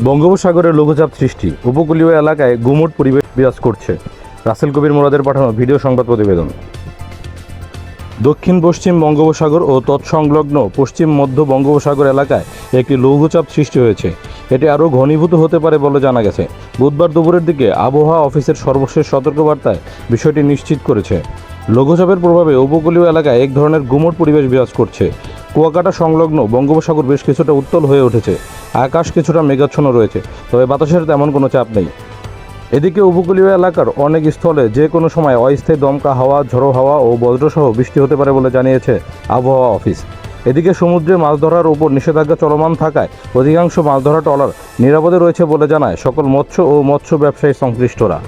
বঙ্গোপসাগরে লঘুচাপ সৃষ্টি, উপকূলীয় এলাকায় গুমোট পরিবেশ বিরাজ করছে। রাসেল কবির মোরাদের পাঠানো ভিডিও সংবাদ প্রতিবেদন। দক্ষিণ পশ্চিম বঙ্গোপসাগর ও তৎসংলগ্ন পশ্চিম মধ্য বঙ্গোপসাগর এলাকায় একটি লঘুচাপ সৃষ্টি হয়েছে। এটি আরও ঘনীভূত হতে পারে বলে জানা গেছে। বুধবার দুপুরের দিকে আবহাওয়া অফিসের সর্বশেষ সতর্কবার্তায় বিষয়টি নিশ্চিত করেছে। লঘুচাপের প্রভাবে উপকূলীয় এলাকায় এক ধরনের গুমোট পরিবেশ বিরাজ করছে। কুয়াকাটা সংলগ্ন বঙ্গোপসাগর বেশ কিছুটা উত্তল হয়ে উঠেছে। আকাশ কিছুটা মেঘাচ্ছন্ন রয়েছে, তবে বাতাসের তেমন কোনো চাপ নেই। এদিকে উপকূলীয় এলাকার অনেক স্থলে যে কোনো সময় অস্থায়ী দমকা হাওয়া, ঝোড়ো হাওয়া ও বজ্রসহ বৃষ্টি হতে পারে বলে জানিয়েছে আবহাওয়া অফিস। এদিকে সমুদ্রে মাছ ধরার উপর নিষেধাজ্ঞা চলমান থাকায় অধিকাংশ মাছ ধরা ট্রলার নিরাপদে রয়েছে বলে জানায় সকল মৎস্য ও মৎস্য ব্যবসায়ী সংশ্লিষ্টরা।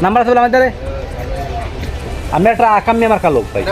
নাম্বার আছে বলে আমাদের আমি একটা আকামি আমার কালো ভাই।